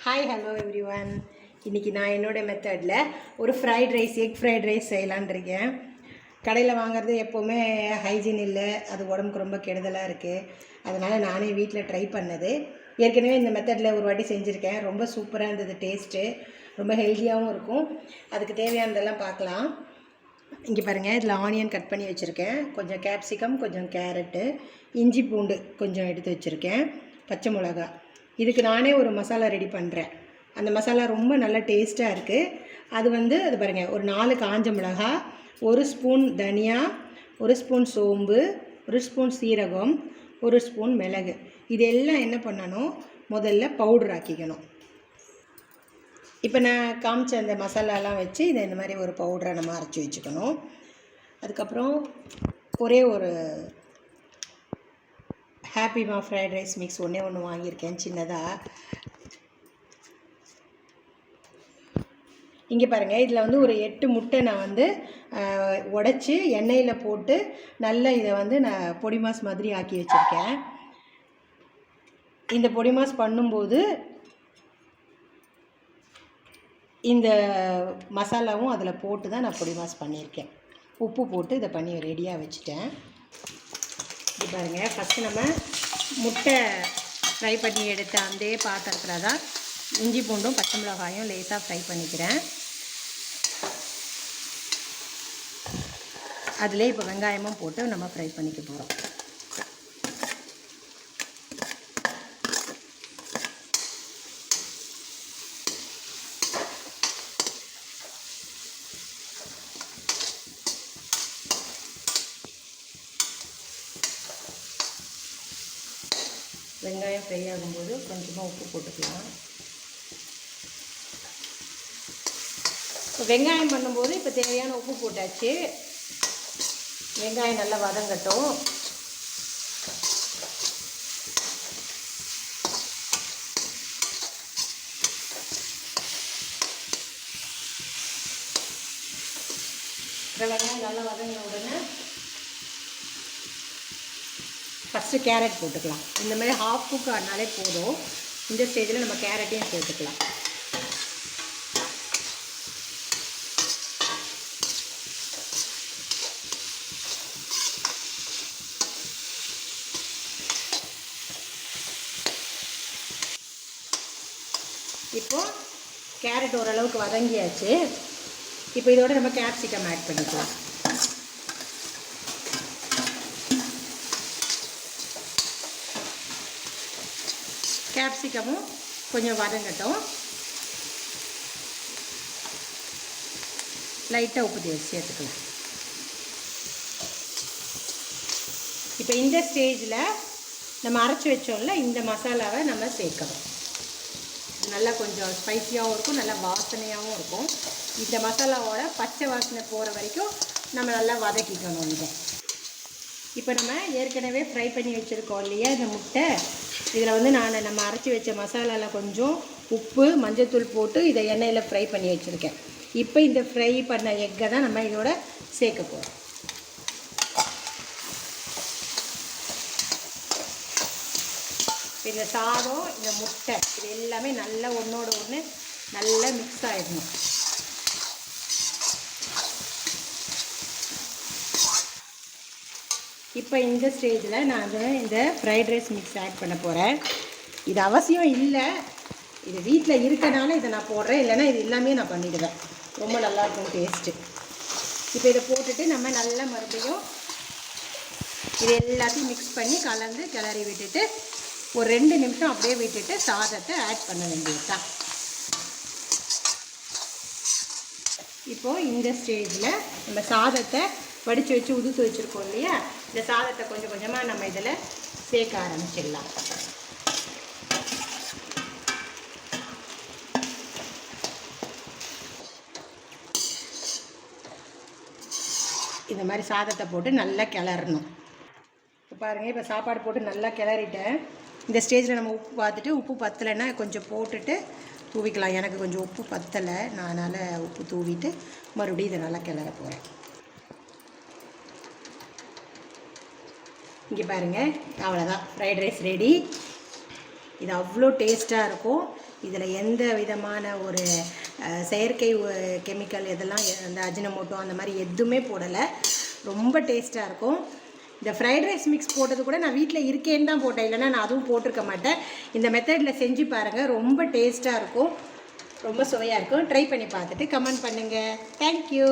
Hi hello every one. இன்றைக்கி நான் என்னோடய மெத்தடில் ஒரு fried rice, egg fried rice செய்யலான் இருக்கேன். கடையில் வாங்குறது எப்போவுமே ஹைஜீன் இல்லை, அது உடம்புக்கு ரொம்ப கெடுதலாக இருக்குது. அதனால் நானே வீட்டில் ட்ரை பண்ணது. ஏற்கனவே இந்த மெத்தடில் ஒரு வாட்டி செஞ்சுருக்கேன். ரொம்ப சூப்பராக இருந்தது, டேஸ்ட்டு ரொம்ப ஹெல்த்தியாகவும் இருக்கும். அதுக்கு தேவையானதெல்லாம் பார்க்கலாம். இங்கே பாருங்கள், இதில் ஆனியன் கட் பண்ணி வச்சுருக்கேன், கொஞ்சம் கேப்சிகம், கொஞ்சம் கேரட்டு, இஞ்சி பூண்டு கொஞ்சம் எடுத்து வச்சுருக்கேன், பச்சை மிளகா. இதுக்கு நானே ஒரு மசாலா ரெடி பண்ணுறேன். அந்த மசாலா ரொம்ப நல்ல டேஸ்ட்டாக இருக்குது. அது பாருங்கள், ஒரு 4 காஞ்ச மிளகா, 1 ஸ்பூன் தனியா, 1 ஸ்பூன் சோம்பு, 1 ஸ்பூன் சீரகம், 1 ஸ்பூன் மிளகு. இதெல்லாம் என்ன பண்ணணும், முதல்ல பவுடர் ஆக்கிக்கணும். இப்போ நான் காமிச்ச அந்த மசாலாலாம் வச்சு இதை இந்த மாதிரி ஒரு பவுடரை நம்ம அரைச்சி வச்சுக்கணும். அதுக்கப்புறம் ஒரே ஒரு ஹாப்பிமா ஃப்ரைட் ரைஸ் மிக்ஸ் ஒன்று வாங்கியிருக்கேன் சின்னதாக. இங்கே பாருங்கள், இதில் ஒரு 8 முட்டை நான் உடைச்சி எண்ணெயில் போட்டு நல்லா இதை நான் பொடி மாஸ் மாதிரி ஆக்கி வச்சுருக்கேன். இந்த பொடி மாஸ் பண்ணும்போது இந்த மசாலாவும் அதில் போட்டு தான் நான் பொடி மாஸ் பண்ணியிருக்கேன். உப்பு போட்டு இதை பண்ணி ரெடியாக வச்சுட்டேன். இது பாருங்கள், ஃபஸ்ட்டு நம்ம முட்டை ஃப்ரை பண்ணி எடுத்த அந்த பாத்திரத்தில் தான் இஞ்சி பூண்டும் பச்சை மிளகாயும் லேசாக ஃப்ரை பண்ணிக்கிறேன். அதிலே இப்போ வெங்காயமும் போட்டு நம்ம ஃப்ரை பண்ணிக்க போகிறோம். வெங்காயம் ஃப்ரை ஆகும்போது கொஞ்சமாக உப்பு போட்டுக்கலாம். இப்போ வெங்காயம் பண்ணும்போது இப்போ தேவையான உப்பு போட்டாச்சு. வெங்காயம் நல்லா வதங்கட்டும். வெங்காயம் நல்லா வதங்கின உடனே ஃபஸ்ட்டு கேரட் போட்டுக்கலாம். இந்த மாதிரி ஹாஃப் குக் ஆனாலே போதும். இந்த ஸ்டேஜில் நம்ம கேரட்டையும் சேர்த்துக்கலாம். இப்போது கேரட் ஓரளவுக்கு வதங்கியாச்சு. இப்போ இதோட நம்ம கேப்சிகம் ஆட் பண்ணிக்கலாம். கேப்சிகமும் கொஞ்சம் வதங்கட்டும். லைட்டாக உப்பு சேர்த்துக்கலாம். இப்போ இந்த ஸ்டேஜில் நம்ம அரைச்சி வச்சோம்ல இந்த மசாலாவை நம்ம சேர்க்கணும். நல்லா கொஞ்சம் ஸ்பைஸியாகவும் இருக்கும், நல்லா வாசனையாகவும் இருக்கும். இந்த மசாலாவோட பச்சை வாசனை போகிற வரைக்கும் நம்ம நல்லா வதக்கிக்கணும். இதை இப்போ நம்ம ஏற்கனவே ஃப்ரை பண்ணி வச்சுருக்கோம் இல்லையா இந்த முட்டை, இதில் நம்ம அரைச்சி வச்ச மசாலாவில் கொஞ்சம் உப்பு மஞ்சள்தூள் போட்டு இதை எண்ணெயில் ஃப்ரை பண்ணி வச்சுருக்கேன். இப்போ இந்த ஃப்ரை பண்ண எக்கை தான் நம்ம இதோட சேர்க்க போகிறோம். இந்த சாதம், இந்த முட்டை, இது எல்லாமே நல்லா ஒன்றோட ஒன்று நல்லா மிக்ஸ் ஆகிடணும். இப்போ இந்த ஸ்டேஜில் நான் இந்த ஃப்ரைட் ரைஸ் மிக்ஸ் ஆட் பண்ண போகிறேன். இது அவசியம் இல்லை, இது வீட்டில் இருக்கனால இதை நான் போடுறேன், இல்லைன்னா இது எல்லாமே நான் பண்ணிவிடுவேன். ரொம்ப நல்லாயிருக்கும் டேஸ்ட்டு. இப்போ இதை போட்டுட்டு நம்ம நல்லா மறுபடியும் இது எல்லாத்தையும் மிக்ஸ் பண்ணி கலந்து கிளறி விட்டுட்டு ஒரு 2 நிமிஷம் அப்படியே விட்டுட்டு சாதத்தை ஆட் பண்ண வேண்டியது தான். இப்போது இந்த ஸ்டேஜில் நம்ம சாதத்தை வடித்து வச்சு உதுத்து வச்சுருக்கோம் இல்லையா, இந்த சாதத்தை கொஞ்சம் கொஞ்சமாக நம்ம இதில் சேர்க்க ஆரம்பிச்சிடலாம். இந்த மாதிரி சாதத்தை போட்டு நல்லா கிளறணும். இப்போ பாருங்கள், இப்போ சாப்பாடு போட்டு நல்லா கிளறிட்டேன். இந்த ஸ்டேஜில் நம்ம உப்பு பார்த்துட்டு, உப்பு பத்தலைன்னா கொஞ்சம் போட்டுட்டு தூவிக்கலாம். எனக்கு கொஞ்சம் உப்பு பத்தலை, நான் அதனால் உப்பு தூவிட்டு மறுபடியும் இதை நல்லா கிளற போகிறேன். இங்கே பாருங்கள், அவ்வளோதான், ஃப்ரைட் ரைஸ் ரெடி. இது அவ்வளோ டேஸ்ட்டாக இருக்கும். இதில் எந்த விதமான ஒரு செயற்கை கெமிக்கல் இதெல்லாம் அந்த அஜினமோட்டோ அந்த மாதிரி எதுவுமே போடலை. ரொம்ப டேஸ்ட்டாக இருக்கும். இந்த ஃப்ரைட் ரைஸ் மிக்ஸ் போட்டது கூட நான் வீட்டில் இருக்கேன்னு தான் போட்டேன், இல்லைன்னா நான் அதுவும் போட்டிருக்க மாட்டேன். இந்த மெத்தடில் செஞ்சு பாருங்கள், ரொம்ப டேஸ்ட்டாக இருக்கும், ரொம்ப சுவையாக இருக்கும். ட்ரை பண்ணி பார்த்துட்டு கமெண்ட் பண்ணுங்கள். தேங்க்யூ.